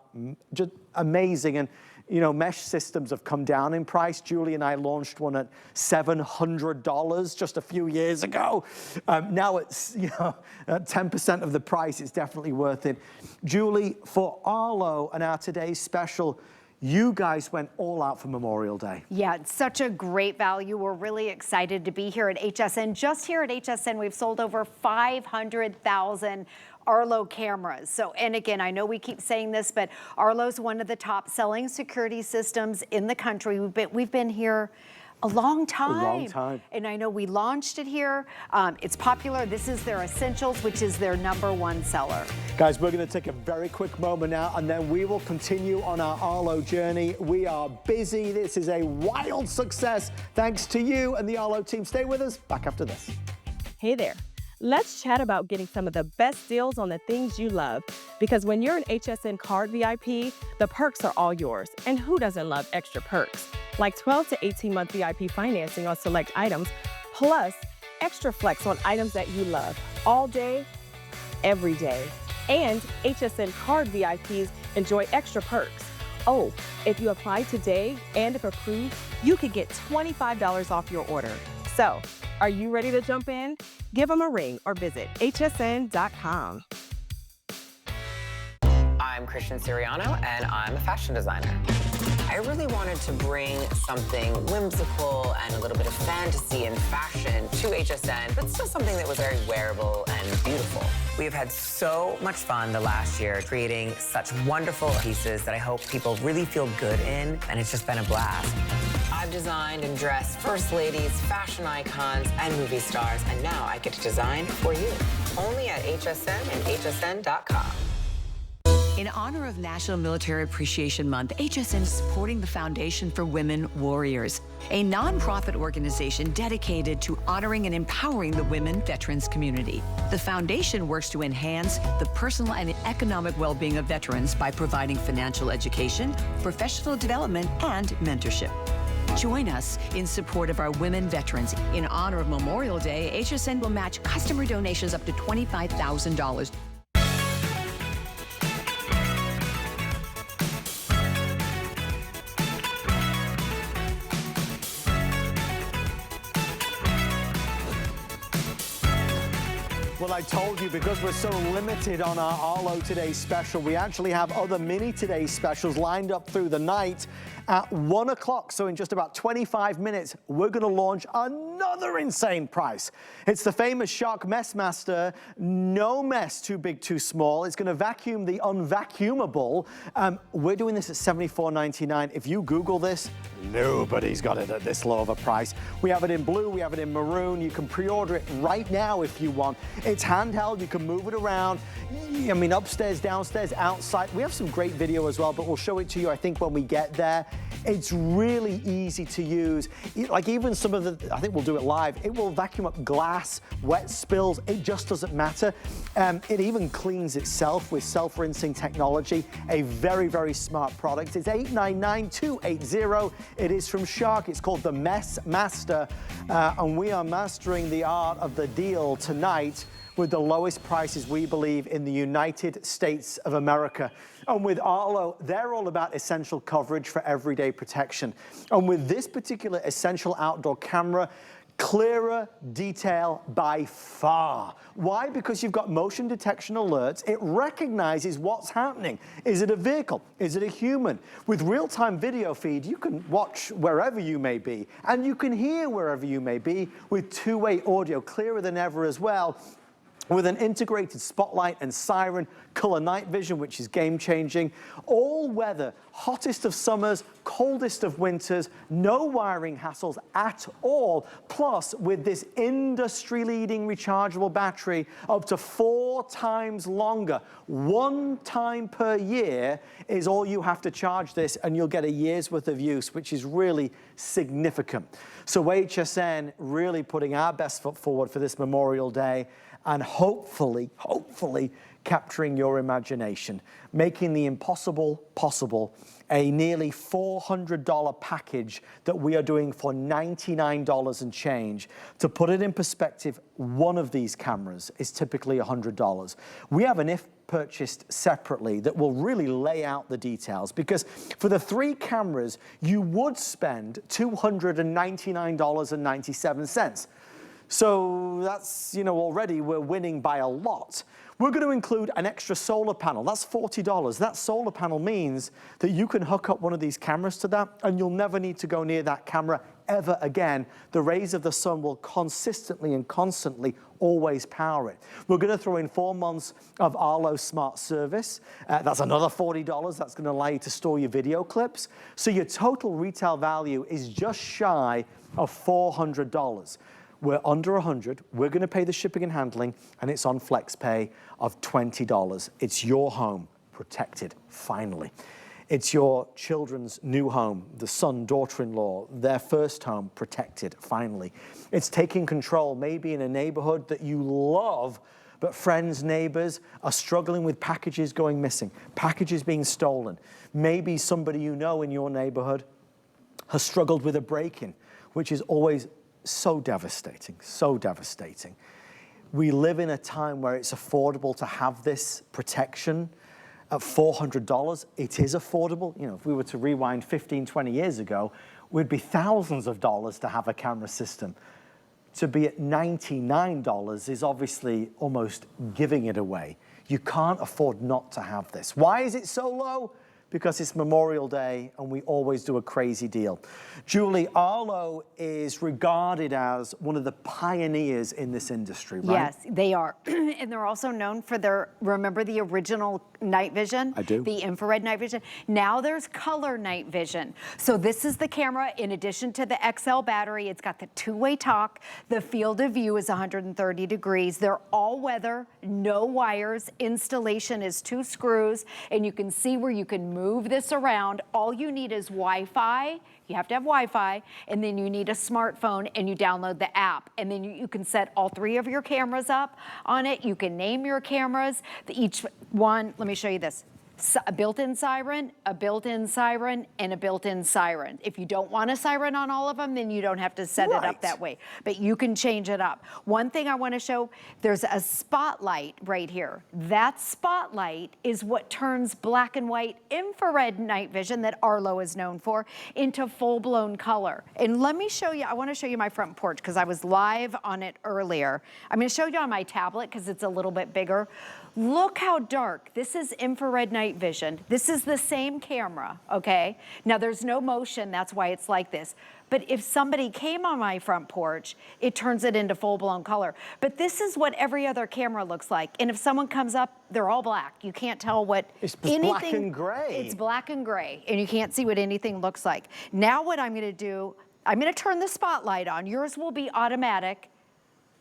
just amazing. And you know, mesh systems have come down in price. Julie and I launched one at $700 just a few years ago. Now it's, you know, at 10% of the price. It's definitely worth it. Julie, for Arlo and our today's special, you guys went all out for Memorial Day. Yeah, it's such a great value. We're really excited to be here at HSN. Just here at HSN, we've sold over 500,000 Arlo cameras. So, and again, I know we keep saying this, but Arlo's one of the top selling security systems in the country. We've been here a long time. A long time. And I know we launched it here. It's popular. This is their Essentials, which is their #1 seller. Guys, we're going to take a very quick moment now, and then we will continue on our Arlo journey. We are busy. This is a wild success. Thanks to you and the Arlo team. Stay with us. Back after this. Hey there. Let's chat about getting some of the best deals on the things you love. Because when you're an HSN Card VIP, the perks are all yours. And who doesn't love extra perks? Like 12 to 18-month VIP financing on select items, plus extra flex on items that you love all day, every day. And HSN Card VIPs enjoy extra perks. Oh, if you apply today and if approved, you could get $25 off your order. So, are you ready to jump in? Give them a ring or visit hsn.com. I'm Christian Siriano, and I'm a fashion designer. I really wanted to bring something whimsical and a little bit of fantasy and fashion to HSN, but still something that was very wearable and beautiful. We have had so much fun the last year creating such wonderful pieces that I hope people really feel good in, and it's just been a blast. I've designed and dressed first ladies, fashion icons, and movie stars, and now I get to design for you. Only at HSN and hsn.com. In honor of National Military Appreciation Month, HSN is supporting the Foundation for Women Warriors, a nonprofit organization dedicated to honoring and empowering the women veterans community. The foundation works to enhance the personal and economic well-being of veterans by providing financial education, professional development, and mentorship. Join us in support of our women veterans. In honor of Memorial Day, HSN will match customer donations up to $25,000. Well, I told you, because we're so limited on our Arlo Today special, we actually have other mini Today specials lined up through the night at 1 o'clock. So in just about 25 minutes, we're going to launch another insane price. It's the famous Shark Mess Master. No mess too big, too small. It's going to vacuum the unvacuumable. We're doing this at $74.99. If you Google this, nobody's got it at this low of a price. We have it in blue. We have it in maroon. You can pre-order it right now if you want. It's It's handheld, you can move it around. I mean, upstairs, downstairs, outside. We have some great video as well, but we'll show it to you, I think, when we get there. It's really easy to use. Like even some of the, I think we'll do it live, it will vacuum up glass, wet spills, it just doesn't matter. It even cleans itself with self-rinsing technology. A very, very smart product. It's $899-280. It is from Shark. It's called the Mess Master. And we are mastering the art of the deal tonight with the lowest prices, we believe, in the United States of America. And with Arlo, they're all about essential coverage for everyday protection. And with this particular essential outdoor camera, clearer detail by far. Why? Because you've got motion detection alerts. It recognizes what's happening. Is it a vehicle? Is it a human? With real-time video feed, you can watch wherever you may be, and you can hear wherever you may be with two-way audio, clearer than ever as well, with an integrated spotlight and siren, color night vision, which is game-changing, all weather, hottest of summers, coldest of winters, no wiring hassles at all. Plus, with this industry-leading rechargeable battery, up to 4 times longer, 1 time per year is all you have to charge this, and you'll get a year's worth of use, which is really significant. So HSN really putting our best foot forward for this Memorial Day, and hopefully capturing your imagination, making the impossible possible, a nearly $400 package that we are doing for $99 and change. To put it in perspective, one of these cameras is typically $100. We have an if purchased separately that will really lay out the details, because for the 3 cameras, you would spend $299.97. So that's, you know, already we're winning by a lot. We're going to include an extra solar panel. That's $40. That solar panel means that you can hook up one of these cameras to that, and you'll never need to go near that camera ever again. The rays of the sun will consistently and constantly always power it. We're going to throw in 4 months of Arlo Smart Service. That's another $40. That's going to allow you to store your video clips. So your total retail value is just shy of $400. We're under $100. We're going to pay the shipping and handling, and it's on FlexPay of $20. It's your home protected, finally. It's your children's new home, the son, daughter-in-law, their first home protected, finally. It's taking control, maybe in a neighborhood that you love, but friends, neighbors are struggling with packages going missing, packages being stolen. Maybe somebody you know in your neighborhood has struggled with a break-in, which is always so devastating, so devastating. We live in a time where it's affordable to have this protection at $400. It is affordable. You know, if we were to rewind 15, 20 years ago, we'd be thousands of dollars to have a camera system. To be at $99 is obviously almost giving it away. You can't afford not to have this. Why is it so low? Because it's Memorial Day and we always do a crazy deal. Julie, Arlo is regarded as one of the pioneers in this industry, right? Yes, they are. And they're also known for their, remember the original night vision? I do. The infrared night vision. Now there's color night vision. So this is the camera. In addition to the XL battery, it's got the two-way talk. The field of view is 130 degrees. They're all weather, no wires. Installation is 2 screws, and you can see where you can move this around. All you need is Wi-Fi. You have to have Wi-Fi, and then you need a smartphone, and you download the app. And then you can set all 3 of your cameras up on it. You can name your cameras. Each one, let me show you this. A built-in siren, a built-in siren, and a built-in siren. If you don't want a siren on all of them, then you don't have to set it up that way. But you can change it up. One thing I want to show, there's a spotlight right here. That spotlight is what turns black and white infrared night vision that Arlo is known for into full-blown color. And let me show you, I want to show you my front porch because I was live on it earlier. I'm going to show you on my tablet because it's a little bit bigger. Look how dark. This is infrared night vision. This is the same camera, okay? Now there's no motion, that's why it's like this. But if somebody came on my front porch, it turns it into full-blown color. But this is what every other camera looks like. And if someone comes up, they're all black. You can't tell what it's anything. Black and gray. It's black and gray, and you can't see what anything looks like. Now what I'm gonna do, I'm gonna turn the spotlight on. Yours will be automatic.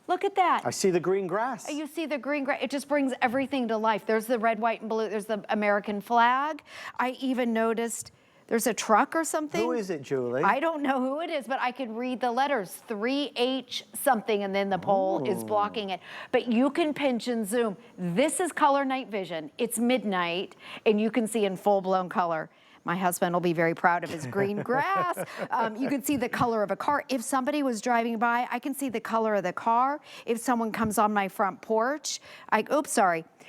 Look at that. I see the green grass. You see the green grass. It just brings everything to life. There's the red, white, and blue. There's the American flag. I even noticed there's a truck or something. Who is it, Julie? I don't know who it is, but I could read the letters, 3H something, and then the pole is blocking it. But you can pinch and zoom. This is color night vision. It's midnight, and you can see in full-blown color. My husband will be very proud of his green grass. You can see the color of a car. If somebody was driving by, I can see the color of the car. If someone comes on my front porch,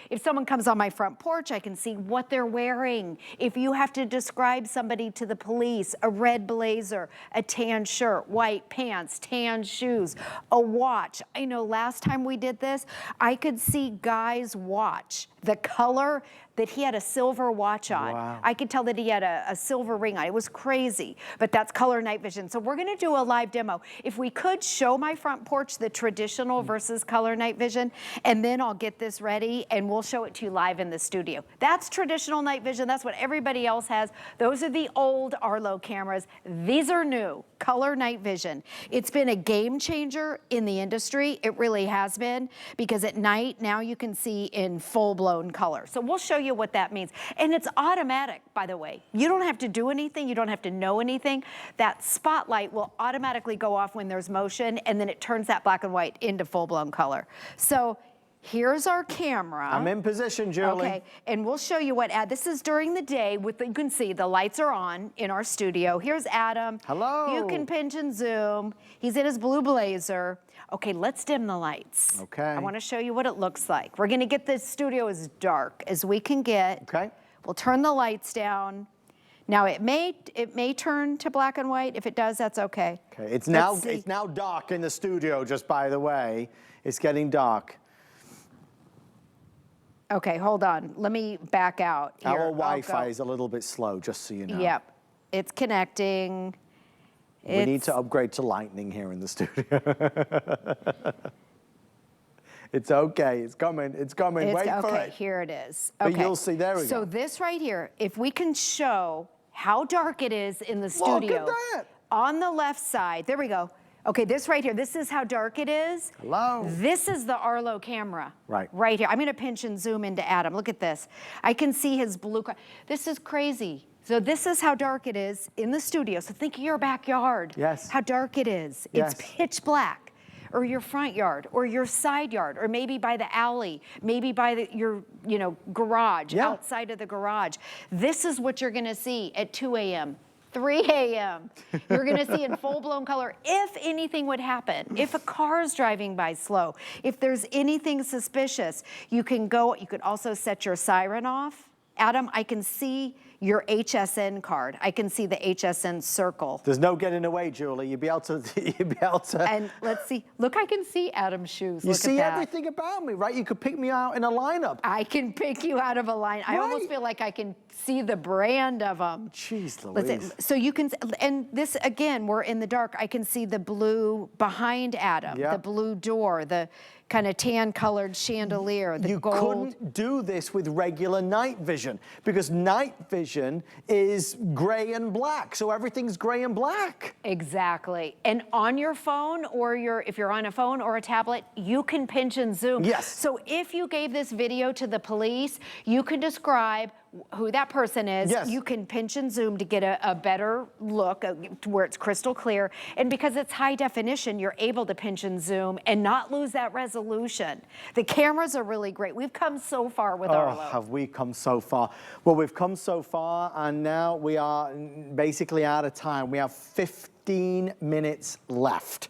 if someone comes on my front porch, I can see what they're wearing. If you have to describe somebody to the police, a red blazer, a tan shirt, white pants, tan shoes, a watch. I know last time we did this, I could see Guy's watch, the color that he had a silver watch on. Wow. I could tell that he had a silver ring on. It was crazy, but that's color night vision. So we're gonna do a live demo. If we could show my front porch, the traditional versus color night vision, and then I'll get this ready and we'll show it to you live in the studio. That's traditional night vision. That's what everybody else has. Those are the old Arlo cameras. These are new, color night vision. It's been a game changer in the industry. It really has been, because at night now you can see in full-blown color. So we'll show you what that means. And it's automatic, by the way. You don't have to do anything. You don't have to know anything. That spotlight will automatically go off when there's motion, and then it turns that black and white into full-blown color. So here's our camera. I'm in position, Julie. Okay, and we'll show you what this is during the day. You can see the lights are on in our studio. Here's Adam. Hello. You can pinch and zoom. He's in his blue blazer. Okay, let's dim the lights. Okay. I want to show you what it looks like. We're going to get this studio as dark as we can get. Okay. We'll turn the lights down. Now it may turn to black and white. If it does, that's okay. Okay. It's now dark in the studio, just by the way. It's getting dark. Okay, hold on. Let me back out. Here, Our I'll Wi-Fi go. is a little bit slow, just so you know. Yep, it's connecting. We need to upgrade to lightning here in the studio. It's okay. It's coming. It's coming. Wait for okay, it. here it is. But Okay. you'll see. There we go. So this right here, if we can show how dark it is in the studio. Look at that. On the left side, there we go. Okay, this right here, this is how dark it is. Hello. This is the Arlo camera. Right. Right here. I'm gonna pinch and zoom into Adam. Look at this. I can see his blue car. This is crazy. So this is how dark it is in the studio. So think of your backyard. Yes. How dark it is. Yes. It's pitch black. Or your front yard, or your side yard, or maybe by the alley, maybe by your garage, Yeah. outside of the garage. This is what you're gonna see at 2 a.m., 3 a.m. You're gonna see in full-blown color. If anything would happen, if a car's driving by slow, if there's anything suspicious, you could also set your siren off. Adam, I can see your HSN card. I can see the HSN circle. There's no getting away, Julie. You'd be able to. And let's see. Look, I can see Adam's shoes. You Look see at that. everything about me, right? You could pick me out in a lineup. I can pick you out of a line. I almost Right. feel like I can see the brand of them. Jeez Let's Louise. see. So you can, and this again, we're in the dark. I can see the blue behind Adam, Yeah. the blue door, the kind of tan colored chandelier, the You gold. couldn't do this with regular night vision, because night vision is gray and black. So everything's gray and black. Exactly. And on your phone, or if you're on a phone or a tablet, you can pinch and zoom. Yes. So if you gave this video to the police, you can describe who that person is. Yes. You can pinch and zoom to get a better look to where it's crystal clear. And because it's high definition, you're able to pinch and zoom and not lose that resolution. The cameras are really great. We've come so far with Arlo. Have we come so far? Well, we've come so far, and now we are basically out of time. We have 15 minutes left.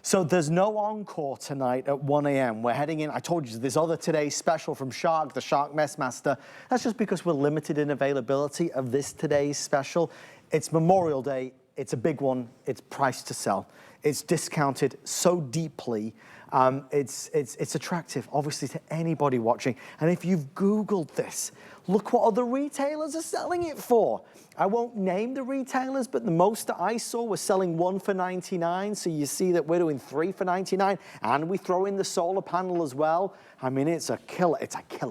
So there's no encore tonight at 1 a.m. We're heading in. I told you this other Today's Special from Shark, the Shark Messmaster. That's just because we're limited in availability of this Today's Special. It's Memorial Day. It's a big one. It's priced to sell. It's discounted so deeply. It's attractive, obviously, to anybody watching. And if you've Googled this, look what other retailers are selling it for. I won't name the retailers, but the most that I saw was selling 1 for $99. So you see that we're doing 3 for $99, and we throw in the solar panel as well. I mean, it's a killer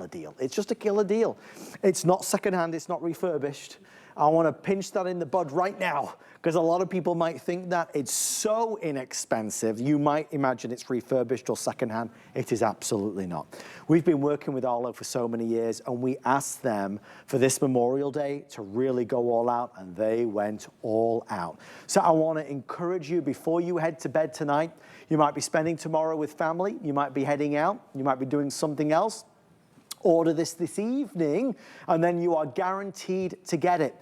deal. It's just a killer deal. It's not secondhand, it's not refurbished. I want to pinch that in the bud right now, because a lot of people might think that it's so inexpensive. You might imagine it's refurbished or secondhand. It is absolutely not. We've been working with Arlo for so many years, and we asked them for this Memorial Day to really go all out, and they went all out. So I want to encourage you, before you head to bed tonight, you might be spending tomorrow with family, you might be heading out, you might be doing something else. Order this evening, and then you are guaranteed to get it.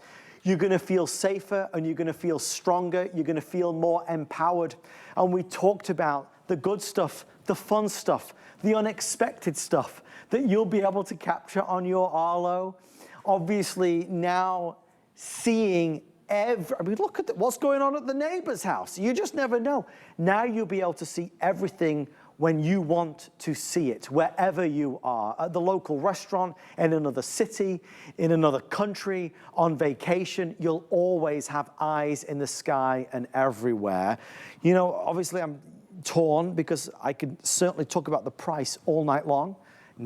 You're gonna feel safer, and you're gonna feel stronger, you're gonna feel more empowered. And we talked about the good stuff, the fun stuff, the unexpected stuff that you'll be able to capture on your Arlo. Obviously now seeing I mean, look at what's going on at the neighbor's house. You just never know. Now you'll be able to see everything when you want to see it, wherever you are, at the local restaurant, in another city, in another country, on vacation. You'll always have eyes in the sky and everywhere. You know, obviously I'm torn, because I could certainly talk about the price all night long.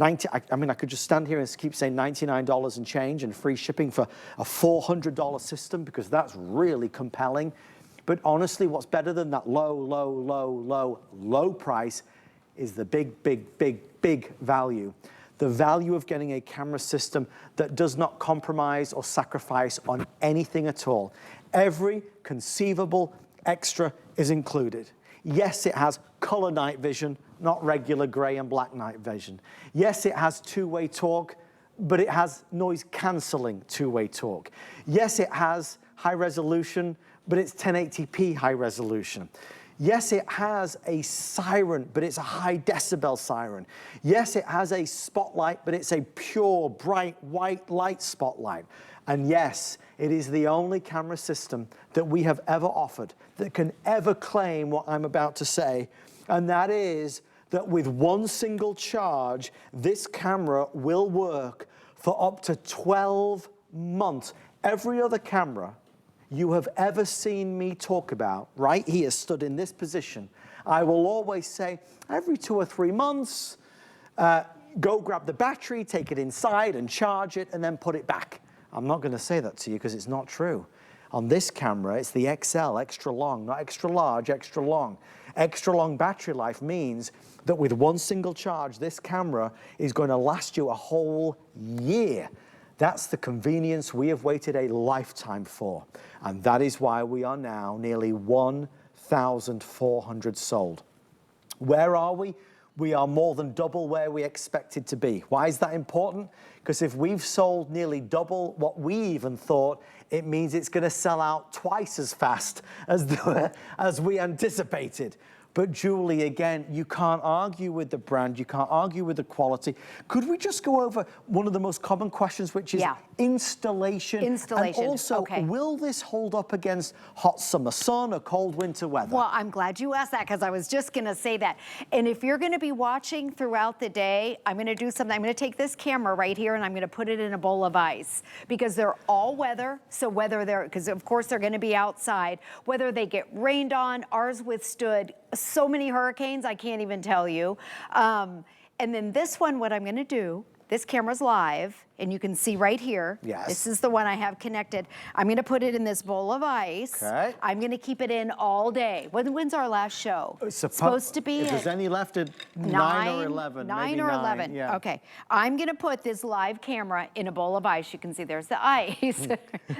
I mean, I could just stand here and keep saying $99 and change and free shipping for a $400 system, because that's really compelling. But honestly, what's better than that low price is the big value. The value of getting a camera system that does not compromise or sacrifice on anything at all. Every conceivable extra is included. Yes, it has color night vision, not regular gray and black night vision. Yes, it has two-way talk, but it has noise canceling two-way talk. Yes, it has high resolution, but it's 1080p high resolution. Yes, it has a siren, but it's a high decibel siren. Yes, it has a spotlight, but it's a pure, bright, white light spotlight. And yes, it is the only camera system that we have ever offered that can ever claim what I'm about to say, and that is that with one single charge, this camera will work for up to 12 months. Every other camera you have ever seen me talk about, right here, stood in this position, I will always say, every 2 or 3 months, go grab the battery, take it inside and charge it, and then put it back. I'm not gonna say that to you, because it's not true. On this camera, it's the XL, extra long, not extra large, extra long. Extra long battery life means that with one single charge, this camera is going to last you a whole year. That's the convenience we have waited a lifetime for. And that is why we are now nearly 1,400 sold. Where are we? We are more than double where we expected to be. Why is that important? Because if we've sold nearly double what we even thought, it means it's going to sell out twice as fast as we anticipated. But Julie, again, you can't argue with the brand, you can't argue with the quality. Could we just go over one of the most common questions, which is installation? Installation, and also, will this hold up against hot summer sun or cold winter weather? Well, I'm glad you asked that, because I was just gonna say that. And if you're gonna be watching throughout the day, I'm gonna do something. I'm gonna take this camera right here and I'm gonna put it in a bowl of ice, because they're all weather. So whether they're, because of course they're gonna be outside, whether they get rained on, ours withstood so many hurricanes, I can't even tell you. And then this one, what I'm gonna do, this camera's live, and you can see right here. Yes. This is the one I have connected. I'm gonna put it in this bowl of ice. Okay. I'm gonna keep it in all day. When's our last show? It's supposed to be if there's any left at 9 or 11. 9 or 11, yeah. okay. I'm gonna put this live camera in a bowl of ice. You can see there's the ice.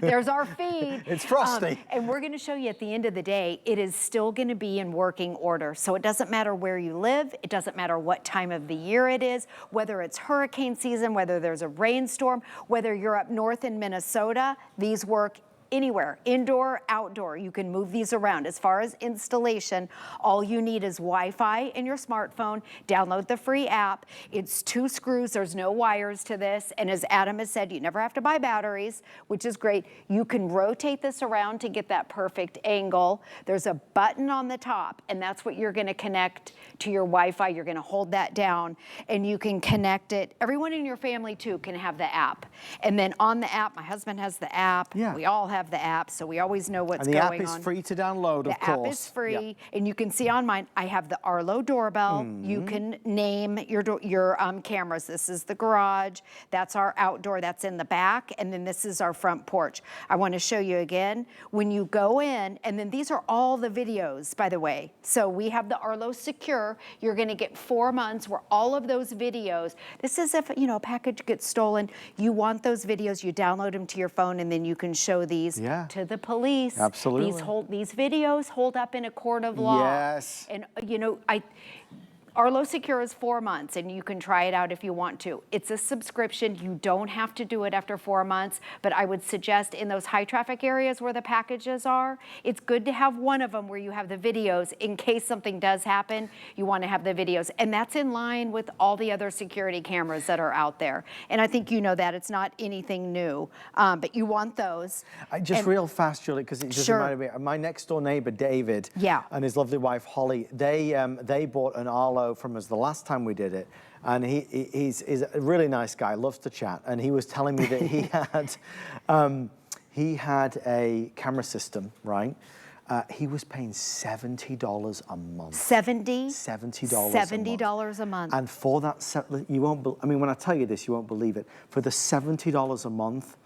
There's our feed. It's frosty. And we're gonna show you at the end of the day, it is still gonna be in working order. So it doesn't matter where you live, it doesn't matter what time of the year it is, whether it's hurricane season, whether there's a rainstorm, whether you're up north in Minnesota, these work anywhere, indoor, outdoor. You can move these around. As far as installation, all you need is Wi-Fi in your smartphone. Download the free app. It's 2 screws. There's no wires to this. And as Adam has said, you never have to buy batteries, which is great. You can rotate this around to get that perfect angle. There's a button on the top, and that's what you're going to connect to your Wi-Fi. You're going to hold that down, and you can connect it. Everyone in your family, too, can have the app. And then on the app, my husband has the app. Yeah. We all have have the app, so we always know what's And the going on. app is free to download, of course. The app is free, and you can see on mine, I have the Arlo doorbell. You can name your cameras. This is the garage. That's our outdoor. That's in the back, and then this is our front porch. I want to show you again. When you go in, and then these are all the videos, by the way. So we have the Arlo Secure. You're going to get 4 months where all of those videos. This is if a package gets stolen. You want those videos. You download them to your phone, and then you can show these to the police. Absolutely. These videos hold up in a court of law. Yes. And Arlo Secure is 4 months, and you can try it out if you want to. It's a subscription. You don't have to do it after 4 months, but I would suggest in those high traffic areas where the packages are, it's good to have one of them where you have the videos in case something does happen. You want to have the videos, and that's in line with all the other security cameras that are out there. And I think you know that it's not anything new, but you want those. Real fast, Julie, because it just reminded me. My next door neighbor, David, and his lovely wife, Holly, they bought an Arlo from us the last time we did it, and he's a really nice guy, loves to chat, and he was telling me that he had a camera system, right? He was paying $70 a month. $70 a month. And for that, you won't. I mean, when I tell you this, you won't believe it. For the $70 a month,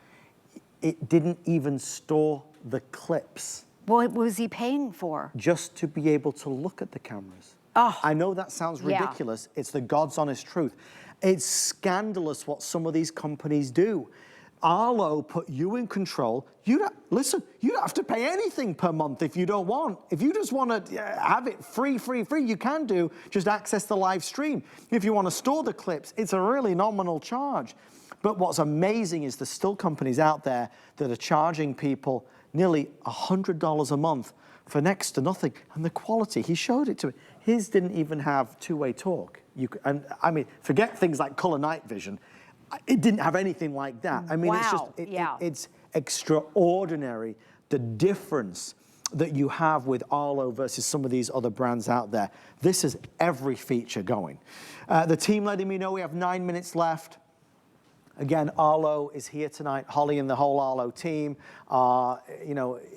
it didn't even store the clips. What was he paying for? Just to be able to look at the cameras. Oh, I know that sounds ridiculous. It's the God's honest truth. It's scandalous what some of these companies do. Arlo put you in control. You don't have to pay anything per month if you don't want. If you just want to have it free, you can do. Just access the live stream. If you want to store the clips, it's a really nominal charge. But what's amazing is there's still companies out there that are charging people nearly $100 a month for next to nothing. And the quality, he showed it to me. His didn't even have two-way talk. And I mean, forget things like color night vision. It didn't have anything like that. I mean, it's just, it's extraordinary, the difference that you have with Arlo versus some of these other brands out there. This is every feature going. The team letting me know we have 9 minutes left. Again, Arlo is here tonight. Holly and the whole Arlo team are,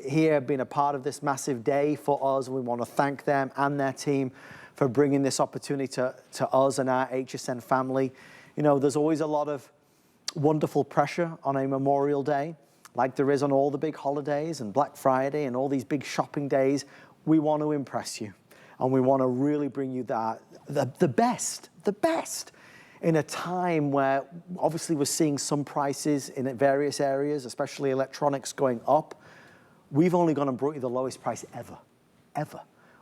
here being a part of this massive day for us. We want to thank them and their team for bringing this opportunity to us and our HSN family. There's always a lot of wonderful pressure on a Memorial Day, like there is on all the big holidays and Black Friday and all these big shopping days. We want to impress you, and we want to really bring you the best. In a time where obviously we're seeing some prices in various areas, especially electronics, going up. We've only gone and brought you the lowest price ever.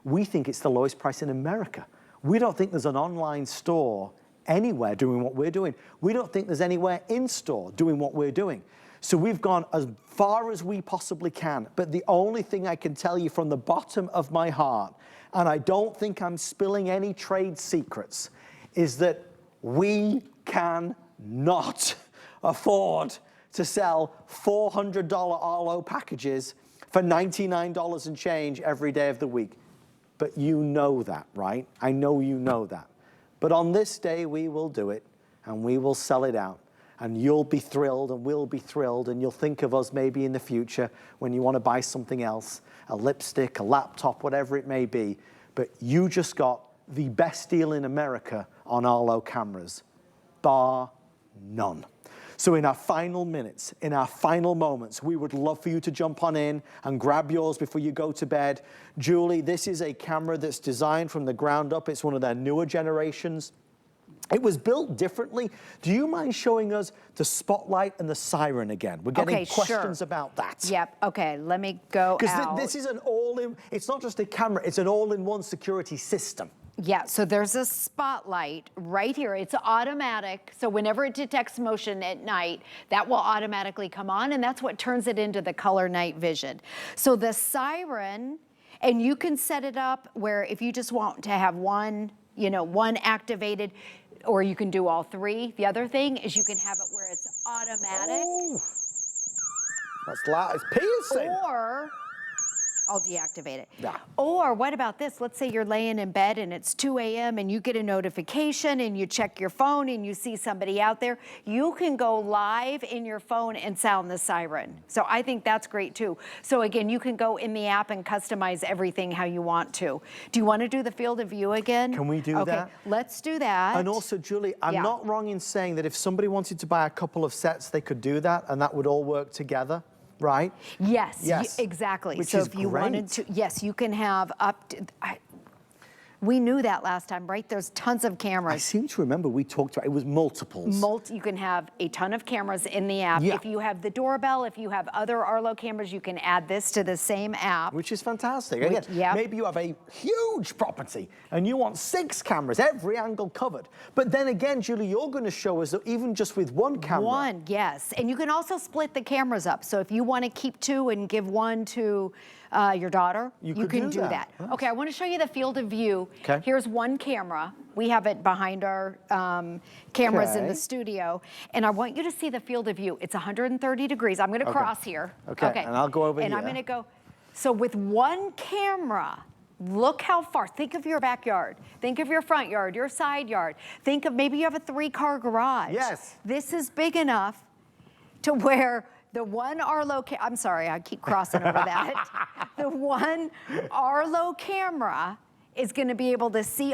We think it's the lowest price in America. We don't think there's an online store anywhere doing what we're doing. We don't think there's anywhere in store doing what we're doing. So we've gone as far as we possibly can. But the only thing I can tell you from the bottom of my heart, and I don't think I'm spilling any trade secrets, is that we cannot afford to sell $400 Arlo packages for $99 and change every day of the week. But you know that, right? I know you know that. But on this day, we will do it, and we will sell it out. And you'll be thrilled, and we'll be thrilled, and you'll think of us maybe in the future when you want to buy something else, a lipstick, a laptop, whatever it may be. But you just got the best deal in America on Arlo cameras, bar none. So in our final minutes, in our final moments, we would love for you to jump on in and grab yours before you go to bed. Julie, this is a camera that's designed from the ground up. It's one of their newer generations. It was built differently. Do you mind showing us the spotlight and the siren again? We're getting questions about that. Yep, okay, let me go out. Because this is an all-in, it's not just a camera, it's an all-in-one security system. Yeah, so there's a spotlight right here. It's automatic, so whenever it detects motion at night, that will automatically come on, and that's what turns it into the color night vision. So the siren, and you can set it up where if you just want to have one activated, or you can do all three. The other thing is you can have it where it's automatic. Oh, that's loud, it's piercing. I'll deactivate it. Yeah. Or what about this? Let's say you're laying in bed and it's 2 a.m. and you get a notification and you check your phone and you see somebody out there. You can go live in your phone and sound the siren. So I think that's great too. So again, you can go in the app and customize everything how you want to. Do you want to do the field of view again? Can we do that? Okay, let's do that. And also, Julie, I'm Yeah. not wrong in saying that if somebody wanted to buy a couple of sets, they could do that and that would all work together, right? Yes, Yes. exactly. Which so is if you wanted to, yes, you can have up to, we knew that last time, right? There's tons of cameras. I seem to remember we talked about it was multiples. You can have a ton of cameras in the app. Yeah. If you have the doorbell, if you have other Arlo cameras, you can add this to the same app. Which is fantastic. Again, yep. maybe you have a huge property and you want 6 cameras, every angle covered. But then again, Julie, you're going to show us that even just with one camera. One, yes. And you can also split the cameras up. So if you want to keep 2 and give 1 to your daughter, you can do that. Yes. Okay, I want to show you the field of view. Okay. Here's one camera. We have it behind our cameras in Okay. the studio. And I want you to see the field of view. It's 130 degrees. I'm going to cross here. Okay, and I'll go over and here. I'm going to go. So with one camera, look how far. Think of your backyard. Think of your front yard, your side yard. Think of maybe you have a 3-car garage. Yes. This is big enough to where the one Arlo, I'm sorry, I keep crossing over that. The one Arlo camera is going to be able to see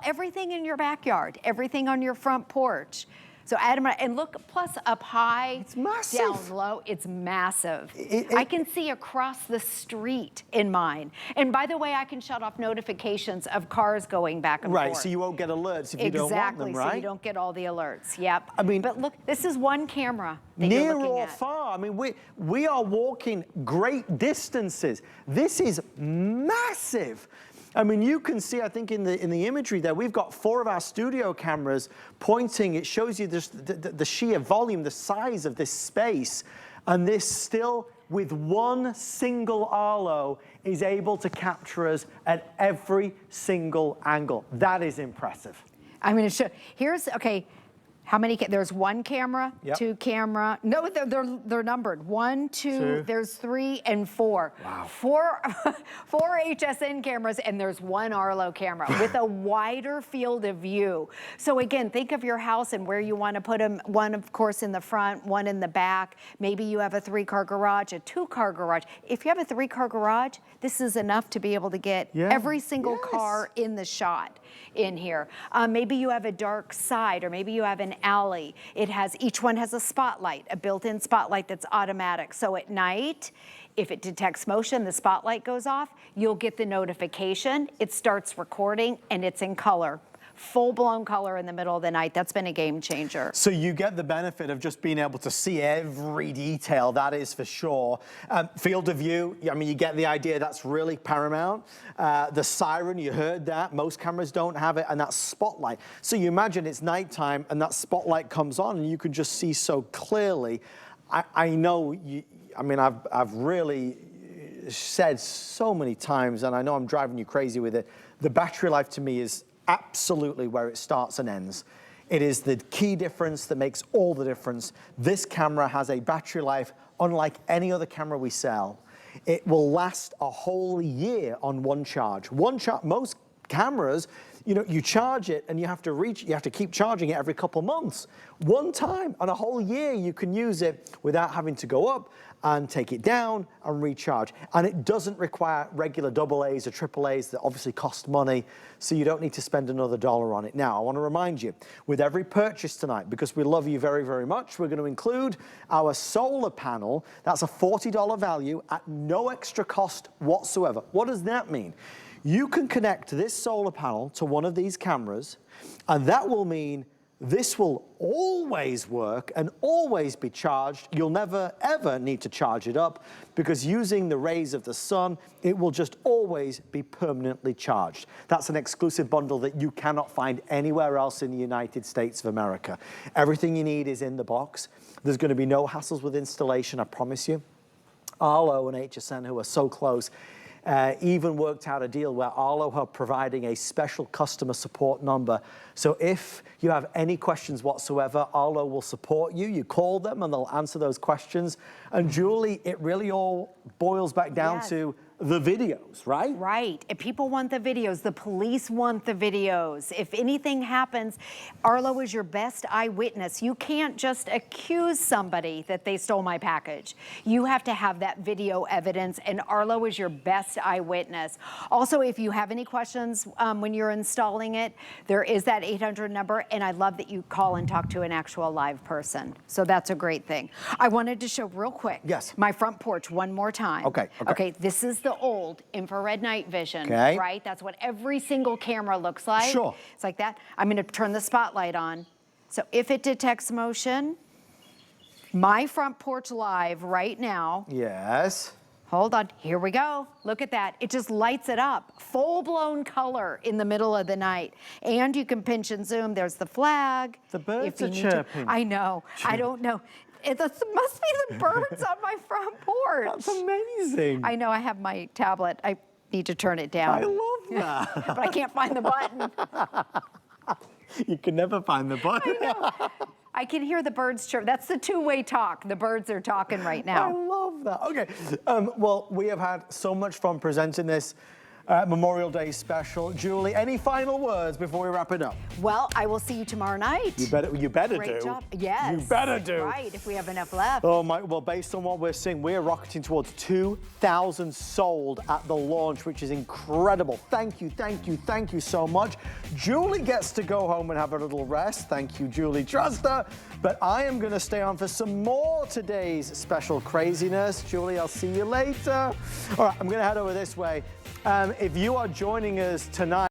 everything in your backyard, everything on your front porch. So Adam, and look, plus up high, It's massive. down low, it's massive. I can see across the street in mine. And by the way, I can shut off notifications of cars going back and Right, forth. so you won't get alerts if you don't want them, right? So you don't get all the alerts. Yep. I mean, but look, this is one camera that Near you're looking or at. far, I mean, we are walking great distances. This is massive. I mean, you can see, I think in the imagery there, we've got 4 of our studio cameras pointing. It shows you just the sheer volume, the size of this space. And this still, with one single Arlo, is able to capture us at every single angle. That is impressive. I'm going to show, okay, how many, there's 1 camera, Yep. 2 camera, no, they're numbered. 1, 2, there's 3 and 4. Wow. 4 HSN cameras and there's 1 Arlo camera with a wider field of view. So again, think of your house and where you want to put them. 1, of course, in the front, 1 in the back. Maybe you have a 3-car garage, a 2-car garage. If you have a 3-car garage, this is enough to be able to get every single car in the shot in here. Maybe you have a dark side, or maybe you have an alley. Each one has a spotlight, a built-in spotlight that's automatic. So at night, if it detects motion, the spotlight goes off, you'll get the notification, it starts recording, and it's in color. Full-blown color in the middle of the night. That's been a game changer. So you get the benefit of just being able to see every detail, that is for sure. Field of view, I mean, you get the idea, that's really paramount. The siren, you heard that. Most cameras don't have it, and that spotlight. So you imagine it's nighttime, and that spotlight comes on, and you can just see so clearly. I know, I mean, I've really said so many times, and I know I'm driving you crazy with it, the battery life to me is absolutely where it starts and ends. It is the key difference that makes all the difference. This camera has a battery life unlike any other camera we sell. It will last a whole year on one charge. Most cameras, you know, you charge it and you have to keep charging it every couple months. One time on a whole year, you can use it without having to go up and take it down and recharge. And it doesn't require regular AA's or AAA's that obviously cost money, so you don't need to spend another $1 on it. Now, I want to remind you, with every purchase tonight, because we love you very, very much, we're going to include our solar panel. That's a $40 value at no extra cost whatsoever. What does that mean? You can connect this solar panel to one of these cameras, and that will mean this will always work and always be charged. You'll never, ever need to charge it up, because using the rays of the sun, it will just always be permanently charged. That's an exclusive bundle that you cannot find anywhere else in the United States of America. Everything you need is in the box. There's going to be no hassles with installation, I promise you. Arlo and HSN, who are so close, even worked out a deal where Arlo are providing a special customer support number. So if you have any questions whatsoever, Arlo will support you. You call them and they'll answer those questions. And Julie, it really all boils back down to the videos, right? Right. If people want the videos, the police want the videos. If anything happens, Arlo is your best eyewitness. You can't just accuse somebody that they stole my package. You have to have that video evidence, and Arlo is your best eyewitness. Also, if you have any questions when you're installing it, there is that 800 number, and I love that you call and talk to an actual live person. So that's a great thing. I wanted to show real quick. Yes. My front porch one more time. Okay. This is the old infrared night vision, Okay. right? That's what every single camera looks like. Sure. It's like that. I'm gonna turn the spotlight on. So if it detects motion, my front porch live right now. Yes. Hold on, here we go. Look at that, it just lights it up. Full-blown color in the middle of the night. And you can pinch and zoom, there's the flag. The birds if you are need chirping. I know, I don't know. It must be the birds on my front porch. That's amazing. I know, I have my tablet. I need to turn it down. I love that. But I can't find the button. You can never find the button. I know. I can hear the birds chirp. That's the two-way talk. The birds are talking right I now. love that. Okay. Well, we have had so much fun presenting this Memorial Day special. Julie, any final words before we wrap it up? Well, I will see you tomorrow night. You better Great do. job. Yes. You better do. Right, if we have enough left. Oh my, well, based on what we're seeing, we're rocketing towards 2,000 sold at the launch, which is incredible. Thank you so much. Julie gets to go home and have a little rest. Thank you, Julie. Trust her. But I am going to stay on for some more today's special craziness. Julie, I'll see you later. All right, I'm going to head over this way. If you are joining us tonight,